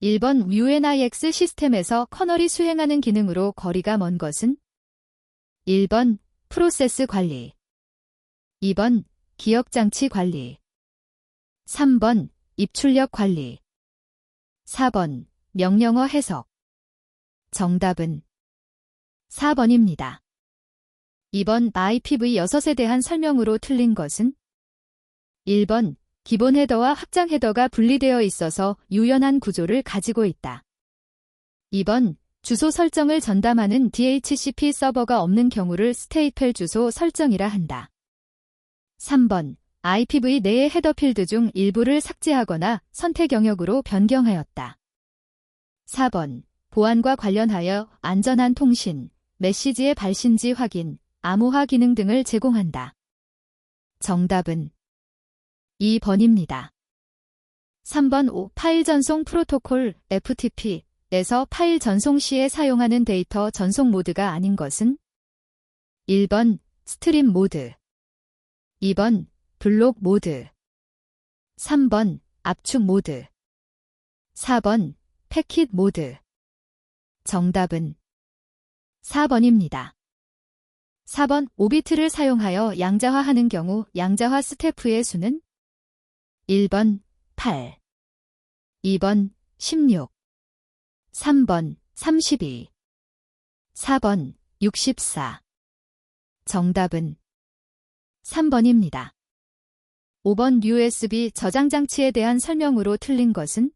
1번 UNIX 시스템에서 커널이 수행하는 기능으로 거리가 먼 것은? 1번 프로세스 관리, 2번 기억장치 관리, 3번 입출력 관리, 4번 명령어 해석. 정답은 4번입니다. 2번 IPv6에 대한 설명으로 틀린 것은? 1번 기본 헤더와 확장 헤더가 분리되어 있어서 유연한 구조를 가지고 있다. 2번 주소 설정을 전담하는 DHCP 서버가 없는 경우를 스테이플 주소 설정이라 한다. 3번 IPv 내의 헤더 필드 중 일부를 삭제하거나 선택 영역으로 변경하였다. 4번 보안과 관련하여 안전한 통신, 메시지의 발신지 확인, 암호화 기능 등을 제공한다. 정답은 2번입니다. 3번 파일 전송 프로토콜 FTP에서 파일 전송 시에 사용하는 데이터 전송 모드가 아닌 것은? 1번 스트림 모드, 2번 블록 모드, 3번 압축 모드, 4번 패킷 모드. 정답은 4번입니다. 4번 5비트를 사용하여 양자화하는 경우 양자화 스태프의 수는? 1번 8, 2번 16, 3번 32, 4번 64. 정답은 3번입니다. 5번 USB 저장 장치에 대한 설명으로 틀린 것은?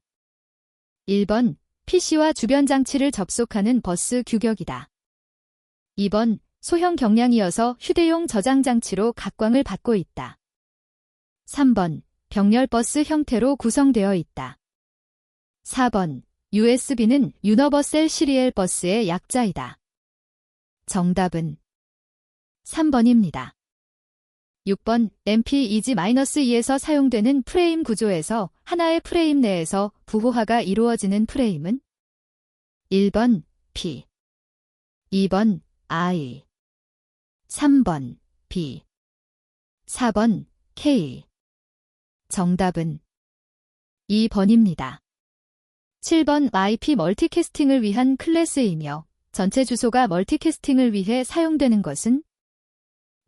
1번 PC와 주변 장치를 접속하는 버스 규격이다. 2번 소형 경량이어서 휴대용 저장 장치로 각광을 받고 있다. 3번 병렬 버스 형태로 구성되어 있다. 4번 USB는 유니버셀 시리얼 버스의 약자이다. 정답은 3번입니다. 6번 MP-2G-2에서 사용되는 프레임 구조에서 하나의 프레임 내에서 부호화가 이루어지는 프레임은? 1번 P, 2번 I, 3번 B, 4번 K. 정답은 2번입니다. 7번 IP 멀티캐스팅을 위한 클래스이며 전체 주소가 멀티캐스팅을 위해 사용되는 것은?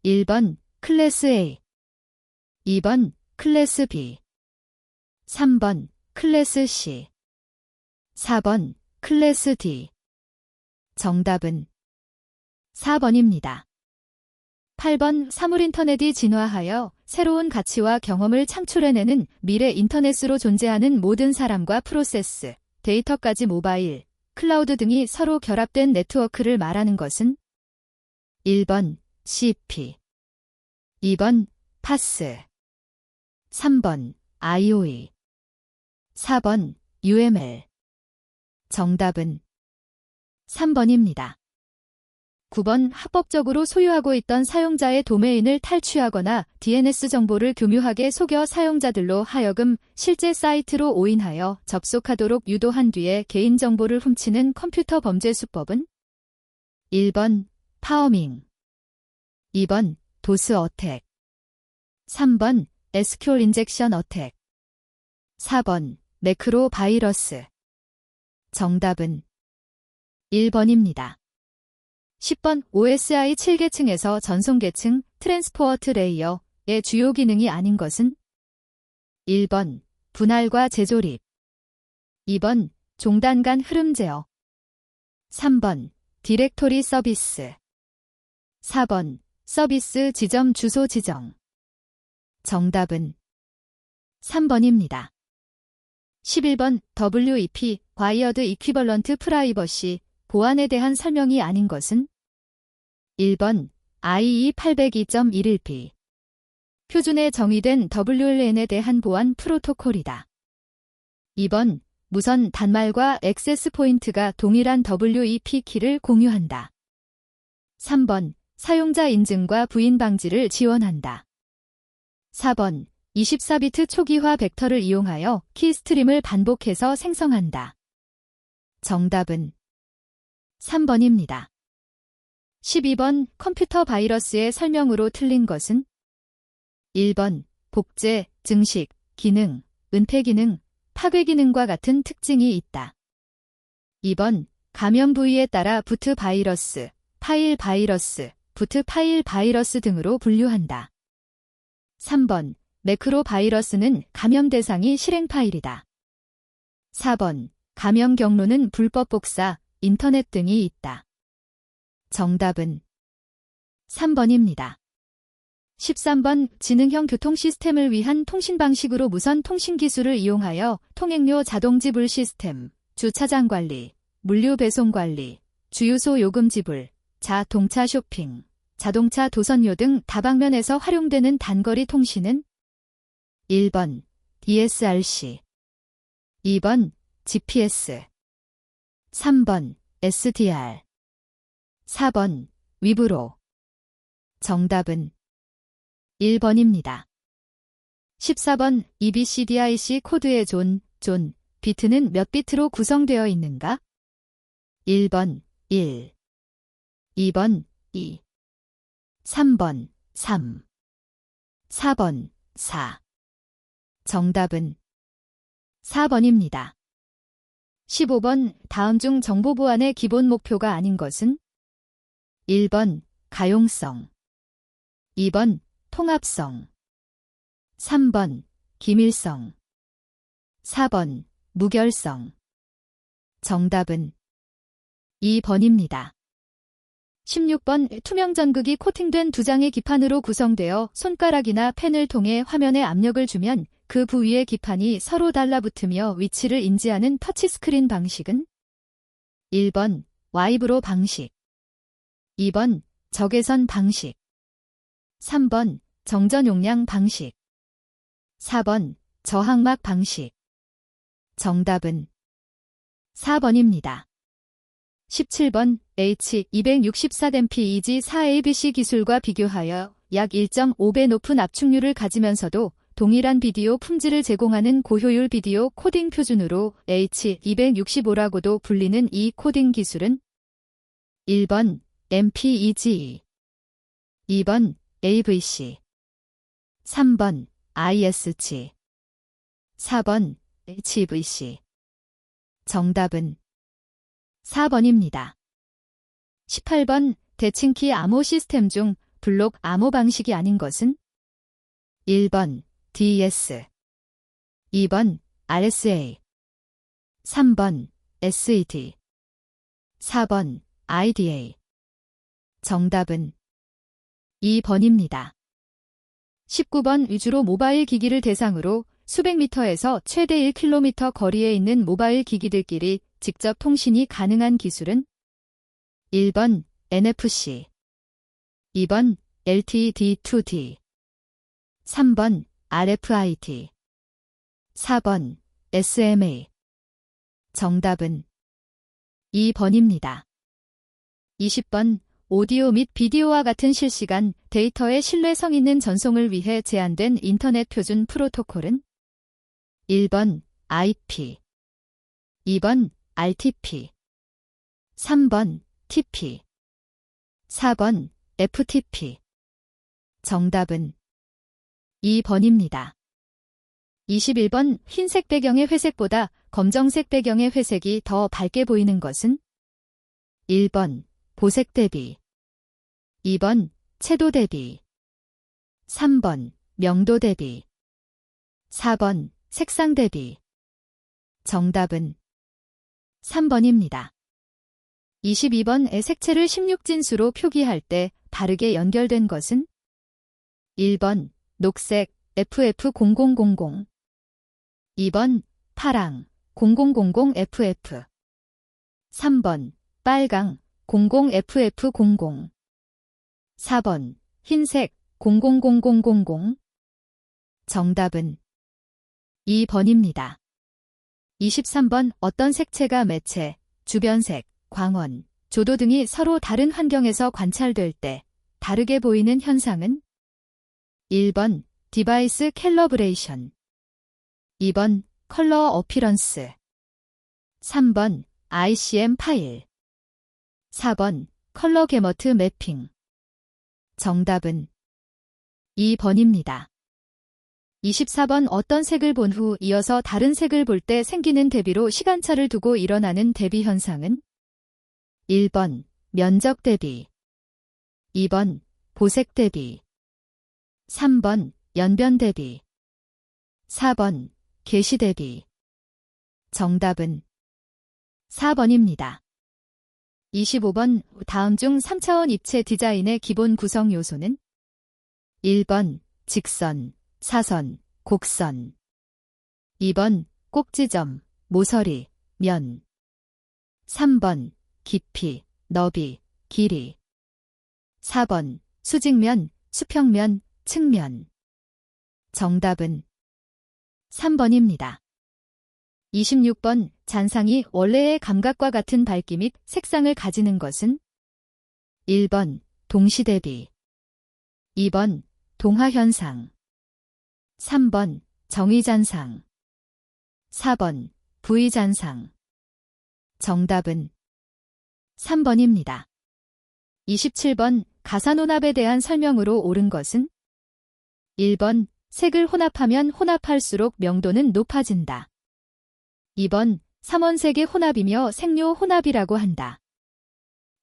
1번 클래스 A, 2번 클래스 B, 3번 클래스 C, 4번 클래스 D. 정답은 4번입니다. 8번 사물 인터넷이 진화하여 새로운 가치와 경험을 창출해내는 미래 인터넷으로 존재하는 모든 사람과 프로세스, 데이터까지 모바일, 클라우드 등이 서로 결합된 네트워크를 말하는 것은? 1번 CP, 2번 파스, 3번 IOE, 4번 UML. 정답은 3번입니다. 9번 합법적으로 소유하고 있던 사용자의 도메인을 탈취하거나 DNS 정보를 교묘하게 속여 사용자들로 하여금 실제 사이트로 오인하여 접속하도록 유도한 뒤에 개인정보를 훔치는 컴퓨터 범죄 수법은? 1번 파워밍, 2번 도스 어택, 3번 SQL 인젝션 어택, 4번 매크로 바이러스. 정답은 1번입니다. 10번 OSI 7계층에서 전송계층 트랜스포어트 레이어의 주요 기능이 아닌 것은? 1번 분할과 재조립, 2번 종단 간 흐름 제어, 3번 디렉토리 서비스, 4번 서비스 지점 주소 지정. 정답은 3번입니다. 11번 WEP 와이어드 이퀴벌런트 프라이버시 보안에 대한 설명이 아닌 것은? 1번 IE 802.11p 표준에 정의된 WLAN에 대한 보안 프로토콜이다. 2번 무선 단말과 액세스 포인트가 동일한 WEP 키를 공유한다. 3번 사용자 인증과 부인 방지를 지원한다. 4번 24비트 초기화 벡터를 이용하여 키스트림을 반복해서 생성한다. 정답은 3번입니다. 12번 컴퓨터 바이러스의 설명으로 틀린 것은? 1번 복제, 증식, 기능, 은폐 기능, 파괴 기능과 같은 특징이 있다. 2번, 감염 부위에 따라 부트 바이러스, 파일 바이러스, 부트 파일 바이러스 등으로 분류한다. 3번, 매크로 바이러스는 감염 대상이 실행 파일이다. 4번, 감염 경로는 불법 복사, 인터넷 등이 있다. 정답은 3번입니다. 13번, 지능형 교통 시스템을 위한 통신 방식으로 무선 통신 기술을 이용하여 통행료 자동 지불 시스템, 주차장 관리, 물류 배송 관리, 주유소 요금 지불, 자동차 쇼핑, 자동차 도선료 등 다방면에서 활용되는 단거리 통신은 1번, DSRC, 2번, GPS, 3번, SDR, 4번, 위브로. 정답은 1번입니다. 14번, EBCDIC 코드의 존, 비트는 몇 비트로 구성되어 있는가? 1번, 1, 2번, 2, 3번, 3, 4번, 4. 정답은 4번입니다. 15번, 다음 중 정보 보안의 기본 목표가 아닌 것은? 1번, 가용성, 2번, 통합성, 3번, 기밀성, 4번, 무결성. 정답은 2번입니다. 16번, 투명 전극이 코팅된 두 장의 기판으로 구성되어 손가락이나 펜을 통해 화면에 압력을 주면 그 부위의 기판이 서로 달라붙으며 위치를 인지하는 터치스크린 방식은? 1번, 와이브로 방식, 2번, 적외선 방식, 3번, 정전 용량 방식, 4번, 저항막 방식. 정답은 4번입니다. 17번, H264-DEG4ABC 기술과 비교하여 약 1.5배 높은 압축률을 가지면서도 동일한 비디오 품질을 제공하는 고효율 비디오 코딩 표준으로 H265라고도 불리는 이 코딩 기술은? 1번, MPEG, 2번, AVC, 3번, ISG, 4번, HVC. 정답은 4번입니다. 18번, 대칭키 암호 시스템 중 블록 암호 방식이 아닌 것은? 1번, DS, 2번, RSA, 3번, SED, 4번, IDA. 정답은 2번입니다. 19번, 주로 모바일 기기를 대상으로 수백 미터에서 최대 1km 거리에 있는 모바일 기기들끼리 직접 통신이 가능한 기술은? 1번, NFC, 2번, LTE-D2D, 3번, RFID, 4번, SMA. 정답은 2번입니다. 20번, 오디오 및 비디오와 같은 실시간 데이터의 신뢰성 있는 전송을 위해 제안된 인터넷 표준 프로토콜은? 1번, IP, 2번, RTP, 3번, TP, 4번, FTP. 정답은 2번입니다. 21번, 흰색 배경의 회색보다 검정색 배경의 회색이 더 밝게 보이는 것은? 1번, 보색 대비, 2번, 채도 대비, 3번, 명도 대비, 4번, 색상 대비. 정답은 3번입니다. 22번, 색채를 16진수로 표기할 때 바르게 연결된 것은? 1번, 녹색, FF0000, 2번, 파랑, 0000FF, 3번, 빨강, 00FF00, 4번, 흰색, 000000. 정답은 2번입니다. 23번, 어떤 색채가 매체, 주변색, 광원, 조도 등이 서로 다른 환경에서 관찰될 때 다르게 보이는 현상은? 1번, 디바이스 캘러브레이션, 2번, 컬러 어피런스, 3번, ICM 파일, 4번, 컬러 게머트 매핑. 정답은 2번입니다. 24번 어떤 색을 본 후 이어서 다른 색을 볼 때 생기는 대비로 시간차를 두고 일어나는 대비 현상은? 1번 면적 대비, 2번 보색 대비, 3번 연변 대비, 4번 계시 대비. 정답은 4번입니다. 25번 다음 중 3차원 입체 디자인의 기본 구성 요소는? 1번 직선, 사선, 곡선, 2번 꼭지점, 모서리, 면, 3번 깊이, 너비, 길이, 4번 수직면, 수평면, 측면. 정답은 3번입니다. 26번 잔상이 원래의 감각과 같은 밝기 및 색상을 가지는 것은? 1번 동시대비, 2번 동화현상, 3번 정의잔상, 4번 부의잔상. 정답은 3번입니다. 27번 가산혼합에 대한 설명으로 옳은 것은? 1번 색을 혼합하면 혼합할수록 명도는 높아진다. 2번 삼원색의 혼합이며 색료 혼합이라고 한다.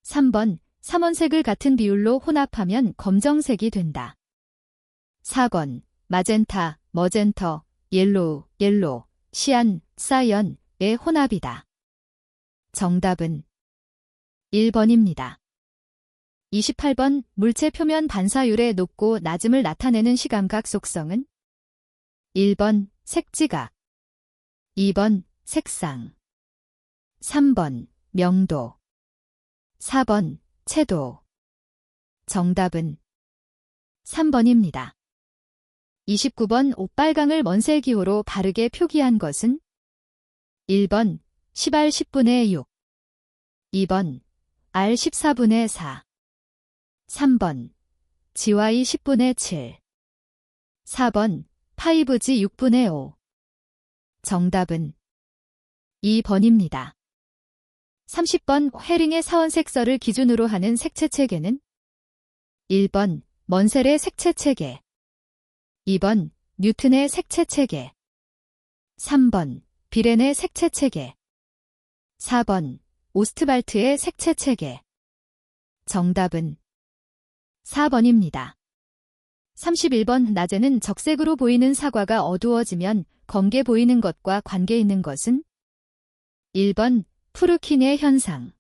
3번 삼원색을 같은 비율로 혼합하면 검정색이 된다. 4번 마젠타, 머젠터, 옐로우, 시안, 사이언의 혼합이다. 정답은 1번입니다. 28번 물체 표면 반사율의 높고 낮음을 나타내는 시감각 속성은? 1번 색지각, 2번 색상, 3번 명도, 4번 채도. 정답은 3번입니다. 29번 옷빨강을 원셀기호로 바르게 표기한 것은? 1번 10R 10분의 6, 2번 R 14분의 4, 3번 GY 10분의 7, 4번 5G 6분의 5. 정답은 2번입니다. 30번 헤링의 사원색설을 기준으로 하는 색채체계는? 1번 먼셀의 색채체계, 2번 뉴튼의 색채체계, 3번 비렌의 색채체계, 4번 오스트발트의 색채체계. 정답은 4번입니다. 31번 낮에는 적색으로 보이는 사과가 어두워지면 검게 보이는 것과 관계 있는 것은? 1번 푸르킨의 현상,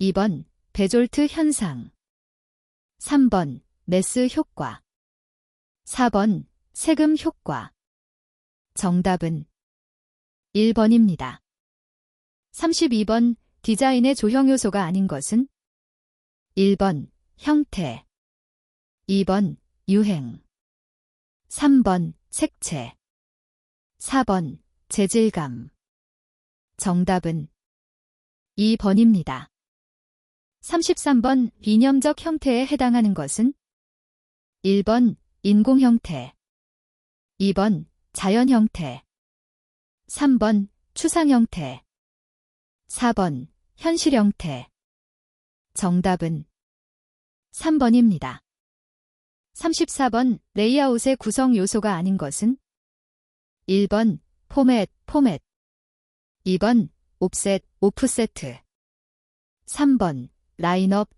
2번 베졸트 현상, 3번 메스 효과, 4번 세금 효과. 정답은 1번입니다. 32번 디자인의 조형 요소가 아닌 것은? 1번 형태, 2번 유행, 3번 색채, 4번 재질감. 정답은 2번입니다. 33번 이념적 형태에 해당하는 것은? 1번 인공 형태, 2번 자연 형태, 3번 추상 형태, 4번 현실 형태. 정답은 3번입니다. 34번 레이아웃의 구성 요소가 아닌 것은? 1번 포맷, 2번 옵셋, 오프세트, 3번 라인업,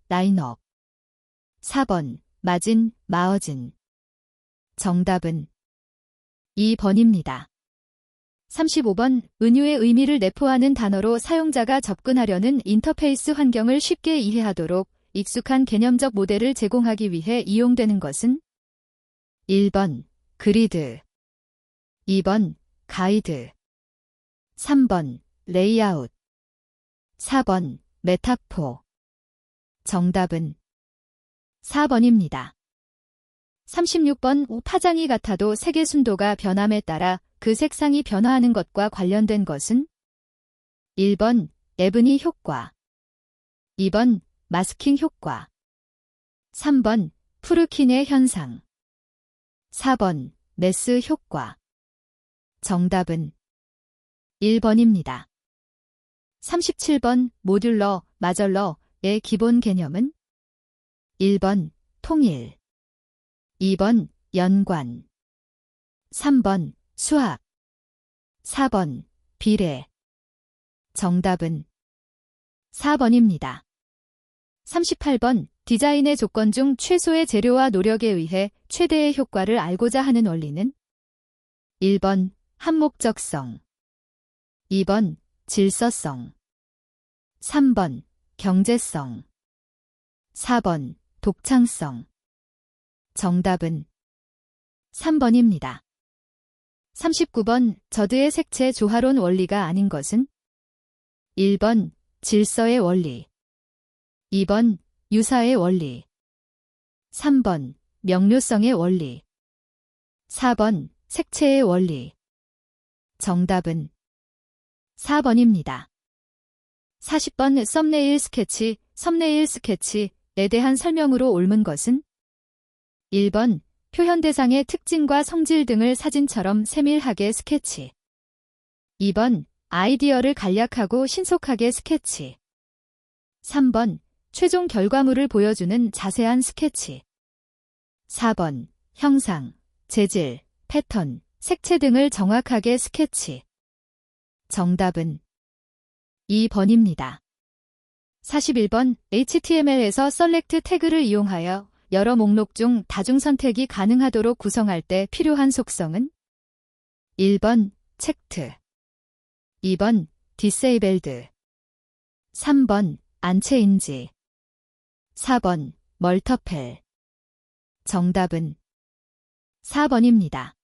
4번 마진, 마어진. 정답은 2번입니다. 35번 은유의 의미를 내포하는 단어로 사용자가 접근하려는 인터페이스 환경을 쉽게 이해하도록 익숙한 개념적 모델을 제공하기 위해 이용되는 것은? 1번 그리드, 2번 가이드, 3번 레이아웃, 4번 메타포. 정답은 4번입니다. 36번 파장이 같아도 색의 순도가 변함에 따라 그 색상이 변화하는 것과 관련된 것은? 1번 에브니 효과, 2번 마스킹 효과, 3번 푸르킨의 현상, 4번 메스 효과. 정답은 1번입니다. 37번 모듈러, 마절러의 기본 개념은? 1번 통일, 2번 연관, 3번 수학. 4번 비례. 정답은 4번입니다. 38번 디자인의 조건 중 최소의 재료와 노력에 의해 최대의 효과를 알고자 하는 원리는 1번 한목적성, 2번 질서성, 3번 경제성, 4번 독창성. 정답은 3번입니다. 39번 저드의 색채 조화론 원리가 아닌 것은 1번 질서의 원리, 2번 유사의 원리, 3번 명료성의 원리, 4번 색채의 원리. 정답은 4번입니다. 40번 썸네일 스케치에 대한 설명으로 옳은 것은 1번 표현 대상의 특징과 성질 등을 사진처럼 세밀하게 스케치, 2번 아이디어를 간략하고 신속하게 스케치, 3번 최종 결과물을 보여주는 자세한 스케치, 4번 형상, 재질, 패턴, 색채 등을 정확하게 스케치. 정답은 2번입니다. 41번 HTML에서 셀렉트 태그를 이용하여 여러 목록 중 다중 선택이 가능하도록 구성할 때 필요한 속성은 1번 체크드, 2번 디세이블드, 3번 안체인지, 4번 멀터펠. 정답은 4번입니다.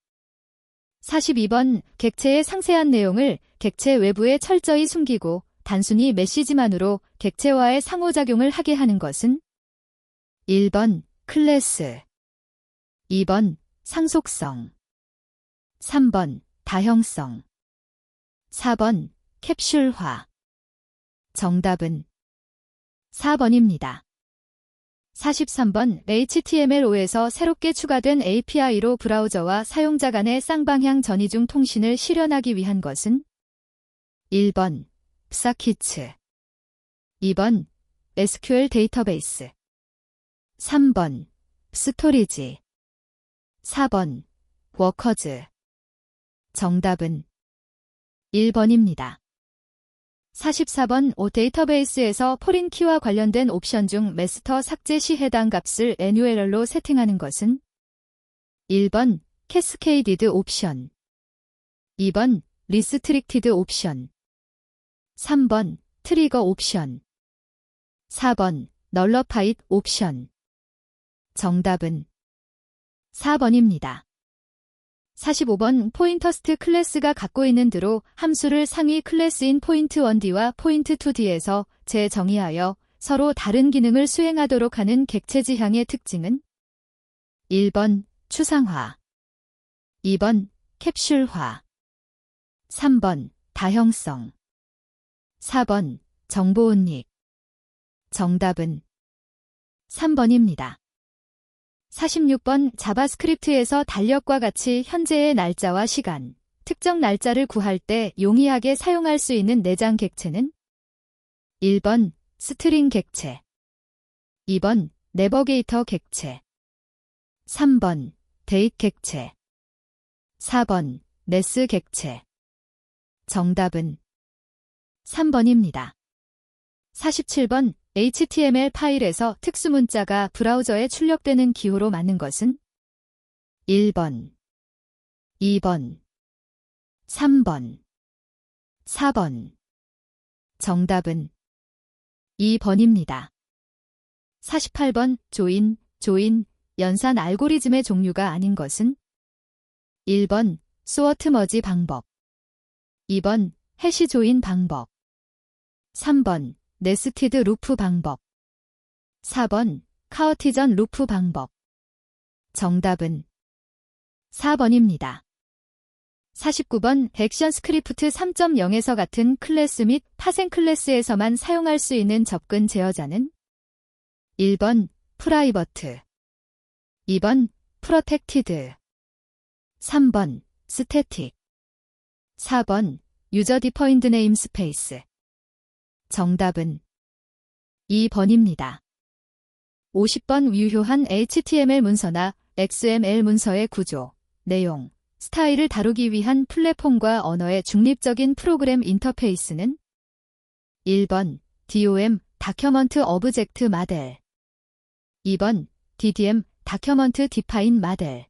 42번 객체의 상세한 내용을 객체 외부에 철저히 숨기고 단순히 메시지만으로 객체와의 상호작용을 하게 하는 것은 1번 클래스, 2번 상속성, 3번 다형성, 4번 캡슐화. 정답은 4번입니다. 43번 HTML5에서 새롭게 추가된 API로 브라우저와 사용자 간의 쌍방향 전이중 통신을 실현하기 위한 것은 1번 psakits, 2번 SQL 데이터베이스, 3번 스토리지, 4번 워커즈. 정답은 1번입니다. 44번 데이터베이스에서 포린 키와 관련된 옵션 중 마스터 삭제 시 해당 값을 애뉴얼로 세팅하는 것은 1번 캐스케이디드 옵션, 2번 리스트릭티드 옵션, 3번 트리거 옵션, 4번 널러파잇 옵션. 정답은 4번입니다. 45번 포인터스트 클래스가 갖고 있는 드로 함수를 상위 클래스인 포인트1D와 포인트2D에서 재정의하여 서로 다른 기능을 수행하도록 하는 객체 지향의 특징은 1번 추상화, 2번 캡슐화, 3번 다형성, 4번 정보운익. 정답은 3번입니다. 46번 자바스크립트에서 달력과 같이 현재의 날짜와 시간, 특정 날짜를 구할 때 용이하게 사용할 수 있는 내장 객체는 1번 스트링 객체, 2번 내버게이터 객체, 3번 데이트 객체, 4번 네스 객체. 정답은 3번입니다. 47번 HTML 파일에서 특수문자가 브라우저에 출력되는 기호로 맞는 것은 1번, 2번, 3번, 4번. 정답은 2번입니다. 48번 조인, 연산 알고리즘의 종류가 아닌 것은 1번 소어트 머지 방법, 2번 해시 조인 방법, 3번 네스티드 루프 방법, 4번 카어티전 루프 방법. 정답은 4번입니다. 49번 액션 스크립트 3.0에서 같은 클래스 및 파생 클래스에서만 사용할 수 있는 접근 제어자는 1번 프라이버트, 2번 프로텍티드, 3번 스태틱, 4번 유저 디퍼인드 네임스페이스. 정답은 2번입니다. 50번 유효한 HTML 문서나 XML 문서의 구조, 내용, 스타일을 다루기 위한 플랫폼과 언어의 중립적인 프로그램 인터페이스는 1번 DOM 다큐먼트 오브젝트 모델 2번 DDM 다큐먼트 디파인 모델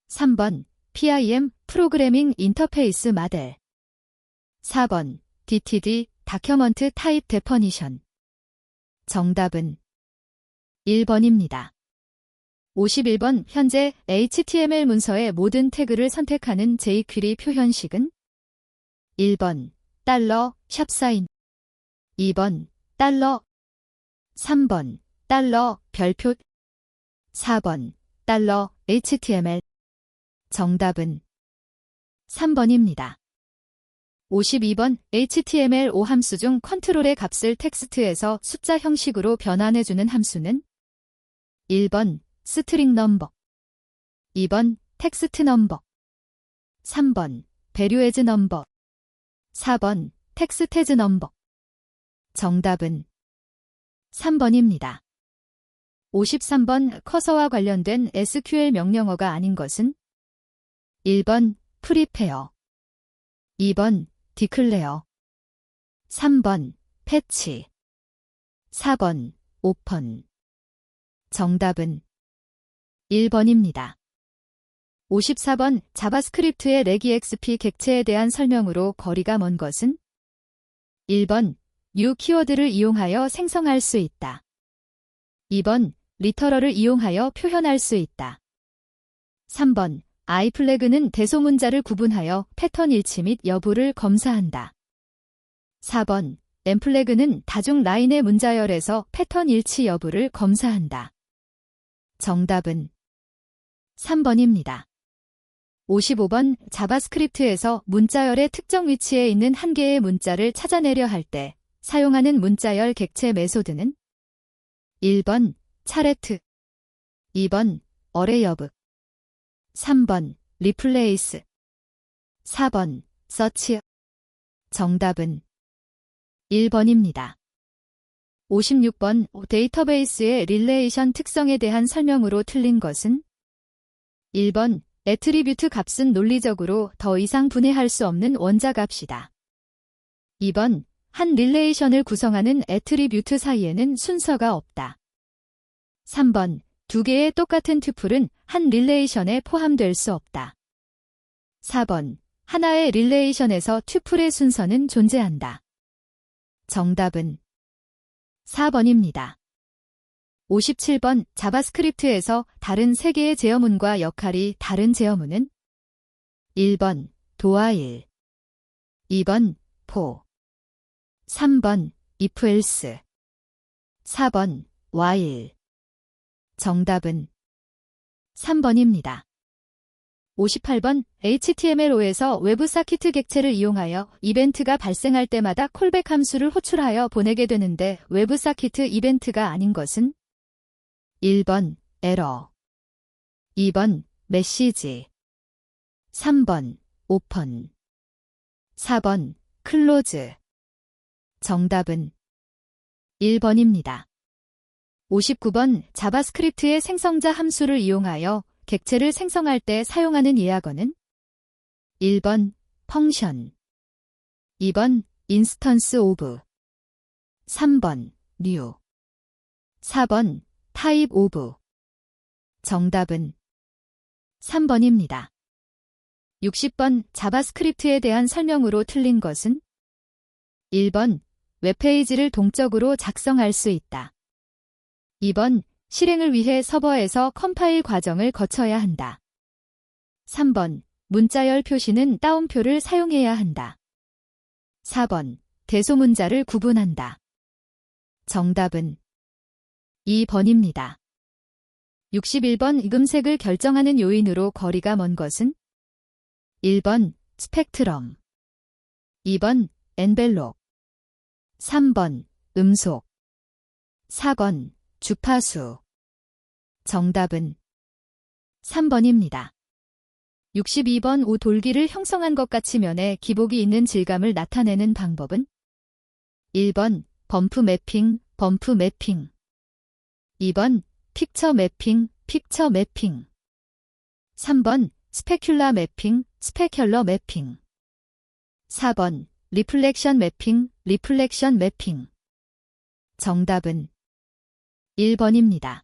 3번 PIM 프로그래밍 인터페이스 모델 4번 DTD 다큐먼트 타입 데퍼니션 정답은 1번입니다. 51번 현재 HTML 문서의 모든 태그를 선택하는 jQuery 표현식은 1번 $샵사인 2번 $3번 별표 4번 $HTML 정답은 3번입니다. 52번 HTML5 함수 중 컨트롤의 값을 텍스트에서 숫자 형식으로 변환해주는 함수는 1번 스트링 넘버 2번 텍스트 넘버 3번 배류에즈 넘버 4번 텍스테즈 넘버 정답은 3번입니다. 53번 커서와 관련된 SQL 명령어가 아닌 것은 1번 프리페어 2번 디클레어 3번 패치 4번 오픈 정답은 1번입니다. 54번 자바스크립트의 레기엑스피 객체에 대한 설명으로 거리가 먼 것은 1번 new 키워드를 이용하여 생성할 수 있다. 2번 리터럴을 이용하여 표현할 수 있다. 3번 i플래그는 대소문자를 구분하여 패턴 일치 및 여부를 검사한다. 4번 n플래그는 다중 라인의 문자열에서 패턴 일치 여부를 검사한다. 정답은 3번입니다. 55번 자바스크립트에서 문자열의 특정 위치에 있는 한 개의 문자를 찾아내려 할 때 사용하는 문자열 객체 메소드는 1번 차레트 2번 어레이어브 3번 리플레이스 4번 서치 정답은 1번입니다. 56번 데이터베이스의 릴레이션 특성에 대한 설명으로 틀린 것은 1번 애트리뷰트 값은 논리적으로 더 이상 분해할 수 없는 원자값이다. 2번 한 릴레이션을 구성하는 애트리뷰트 사이에는 순서가 없다. 3번 두 개의 똑같은 튜플은 한 릴레이션에 포함될 수 없다. 4번 하나의 릴레이션에서 튜플의 순서는 존재한다. 정답은 4번입니다. 57번 자바스크립트에서 다른 세 개의 제어문과 역할이 다른 제어문은 1번 도하일 2번 for 3번 if else 4번 while 정답은 3번입니다. 58번 HTML5에서 외부 사키트 객체를 이용하여 이벤트가 발생할 때마다 콜백 함수를 호출하여 보내게 되는데 외부 사키트 이벤트가 아닌 것은 1번 에러 2번 메시지 3번 오픈 4번 클로즈 정답은 1번입니다. 59번 자바스크립트의 생성자 함수를 이용하여 객체를 생성할 때 사용하는 예약어는 1번 펑션 2번 인스턴스 오브 3번 new 4번 타입 오브 정답은 3번입니다. 60번 자바스크립트에 대한 설명으로 틀린 것은 1번 웹페이지를 동적으로 작성할 수 있다. 2번 실행을 위해 서버에서 컴파일 과정을 거쳐야 한다. 3번 문자열 표시는 따옴표를 사용해야 한다. 4번 대소문자를 구분한다. 정답은 2번입니다. 61번 금색을 결정하는 요인으로 거리가 먼 것은 1번 스펙트럼 2번 엔벨롭 3번 음속 4번 주파수 정답은 3번입니다. 62번 오 돌기를 형성한 것 같이 면에 기복이 있는 질감을 나타내는 방법은 1번 범프 매핑 2번 픽처 매핑 3번 스페큘라 매핑, 스페큘러 매핑. 4번 리플렉션 매핑, 리플렉션 매핑. 정답은 1번입니다.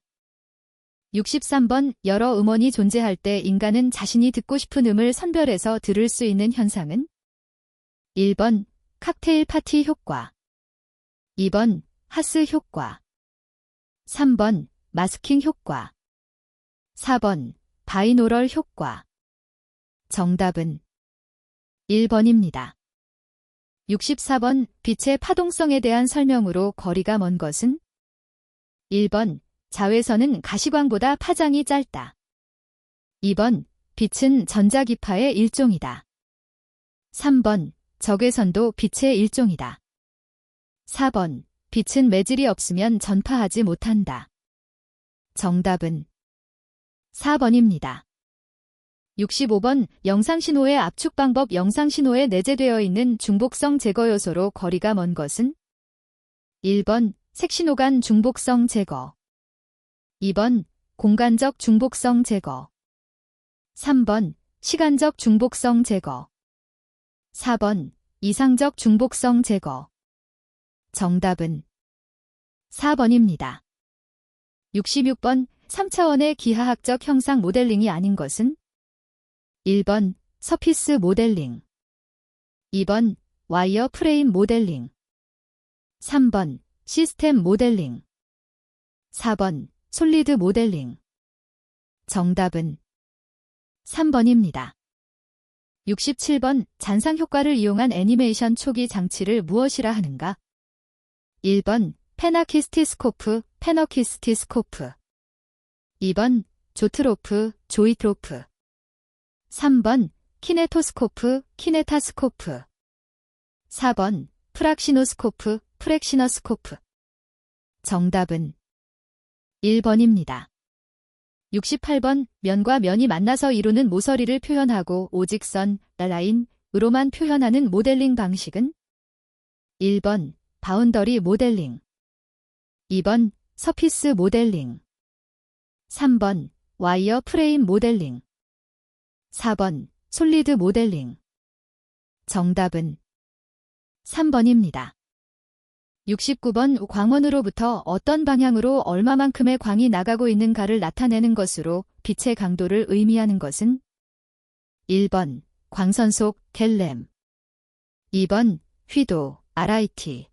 63번 여러 음원이 존재할 때 인간은 자신이 듣고 싶은 음을 선별해서 들을 수 있는 현상은? 1번 칵테일 파티 효과. 2번 하스 효과. 3번 마스킹 효과. 4번 바이노럴 효과. 정답은 1번입니다. 64번 빛의 파동성에 대한 설명으로 거리가 먼 것은? 1번 자외선은 가시광보다 파장이 짧다. 2번 빛은 전자기파의 일종이다. 3번 적외선도 빛의 일종이다. 4번 빛은 매질이 없으면 전파하지 못한다. 정답은 4번입니다. 65번 영상신호의 압축 방법. 영상신호에 내재되어 있는 중복성 제거 요소로 거리가 먼 것은? 1번 색신호 간 중복성 제거. 2번 공간적 중복성 제거. 3번 시간적 중복성 제거. 4번 이상적 중복성 제거. 정답은 4번입니다. 66번 3차원의 기하학적 형상 모델링이 아닌 것은? 1번 서피스 모델링. 2번 와이어 프레임 모델링. 3번 시스템 모델링. 4번 솔리드 모델링. 정답은 3번입니다. 67번 잔상 효과를 이용한 애니메이션 초기 장치를 무엇이라 하는가? 1번 페나키스티스코프, 페너키스티스코프. 2번 조트로프, 조이트로프. 3번 키네토스코프, 키네타스코프. 4번 프락시노스코프, 프렉시너스코프. 정답은 1번입니다. 68번 면과 면이 만나서 이루는 모서리를 표현하고 오직선, 라인으로만 표현하는 모델링 방식은? 1번 바운더리 모델링. 2번 서피스 모델링. 3번 와이어 프레임 모델링. 4번 솔리드 모델링. 정답은 3번입니다. 69번 광원으로부터 어떤 방향으로 얼마만큼의 광이 나가고 있는가를 나타내는 것으로 빛의 강도를 의미하는 것은? 1번 광선속 갤렘. 2번 휘도 RIT.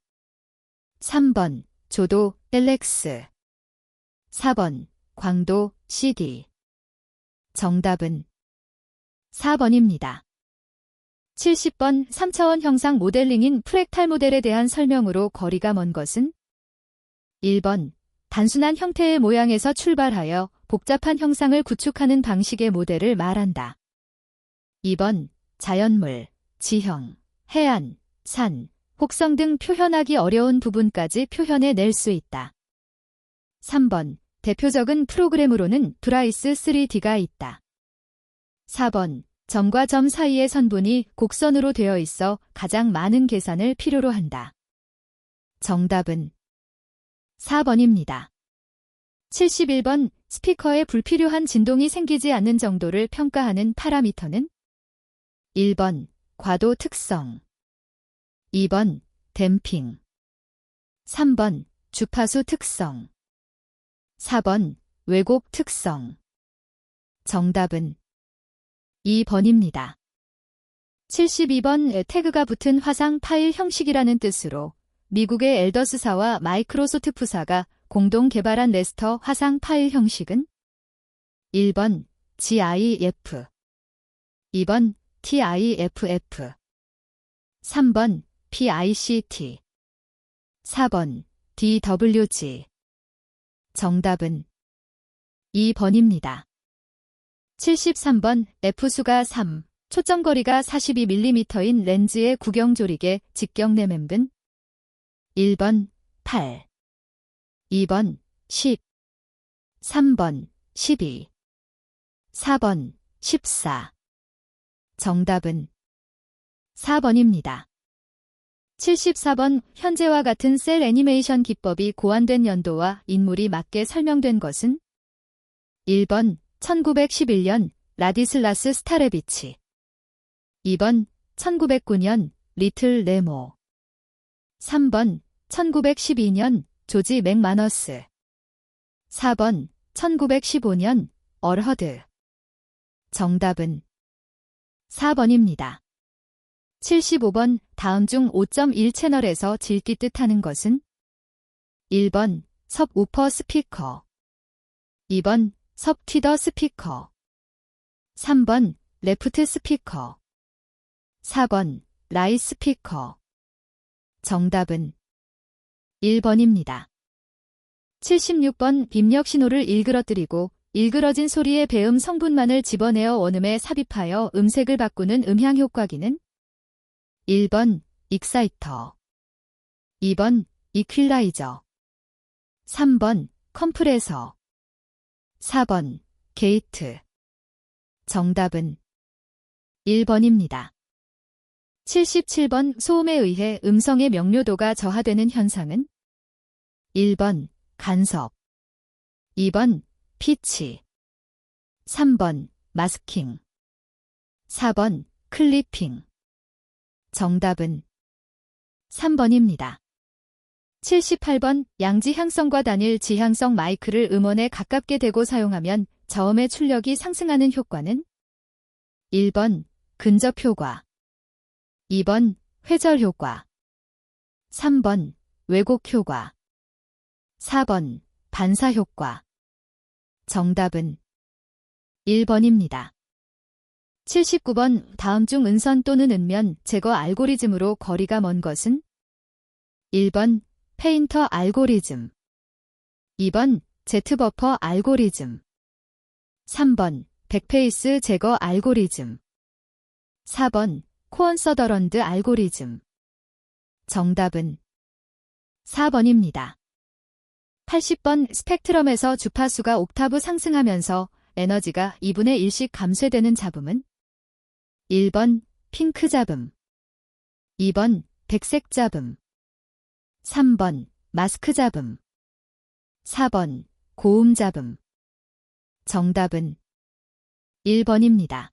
3번 조도 LX. 4번 광도 CD. 정답은 4번입니다. 70번 3차원 형상 모델링인 프랙탈 모델에 대한 설명으로 거리가 먼 것은? 1번 단순한 형태의 모양에서 출발하여 복잡한 형상을 구축하는 방식의 모델을 말한다. 2번 자연물, 지형, 해안, 산, 곡성 등 표현하기 어려운 부분까지 표현해 낼 수 있다. 3번 대표적인 프로그램으로는 브라이스 3D가 있다. 4번 점과 점 사이의 선분이 곡선으로 되어 있어 가장 많은 계산을 필요로 한다. 정답은 4번입니다. 71번 스피커에 불필요한 진동이 생기지 않는 정도를 평가하는 파라미터는? 1번 과도 특성. 2번 댐핑. 3번 주파수 특성. 4번 왜곡 특성. 정답은 2번입니다. 72번 태그가 붙은 화상 파일 형식이라는 뜻으로 미국의 엘더스사와 마이크로소프트사가 공동 개발한 레스터 화상 파일 형식은? 1번 GIF. 2번 TIFF. 3번 PICT. 4번 DWG. 정답은 2번입니다. 73번 F수가 3, 초점거리가 42mm인 렌즈의 구경조리개 직경 내멤은? 1번 8. 2번 10. 3번 12. 4번 14. 정답은 4번입니다. 74번 현재와 같은 셀 애니메이션 기법이 고안된 연도와 인물이 맞게 설명된 것은? 1번 1911년 라디슬라스 스타레비치. 2번 1909년 리틀 네모. 3번 1912년 조지 맥마너스. 4번 1915년 얼허드. 정답은 4번입니다. 75번 다음 중 5.1 채널에서 질기 뜻하는 것은 1번 섭우퍼 스피커, 2번 섭튀더 스피커, 3번 레프트 스피커, 4번 라이 스피커. 정답은 1번입니다. 76번 입력 신호를 일그러뜨리고 일그러진 소리의 배음 성분만을 집어내어 원음에 삽입하여 음색을 바꾸는 음향 효과기는 1번 익사이터, 2번 이퀄라이저, 3번 컴프레서, 4번 게이트. 정답은 1번입니다. 77번 소음에 의해 음성의 명료도가 저하되는 현상은 1번 간섭, 2번 피치, 3번 마스킹, 4번 클리핑. 정답은 3번입니다. 78번 양지 향성과 단일 지향성 마이크를 음원에 가깝게 대고 사용하면 저음의 출력이 상승하는 효과는 1번 근접 효과, 2번 회절 효과, 3번 왜곡 효과, 4번 반사 효과. 정답은 1번입니다. 79번 다음 중 은선 또는 은면 제거 알고리즘으로 거리가 먼 것은 1번 페인터 알고리즘, 2번 제트버퍼 알고리즘, 3번 백페이스 제거 알고리즘, 4번 코언 서더런드 알고리즘. 정답은 4번입니다. 80번 스펙트럼에서 주파수가 옥타브 상승하면서 에너지가 2분의 1씩 감쇄되는 잡음은 1번 핑크 잡음, 2번 백색 잡음, 3번 마스크 잡음, 4번 고음 잡음. 정답은 1번입니다.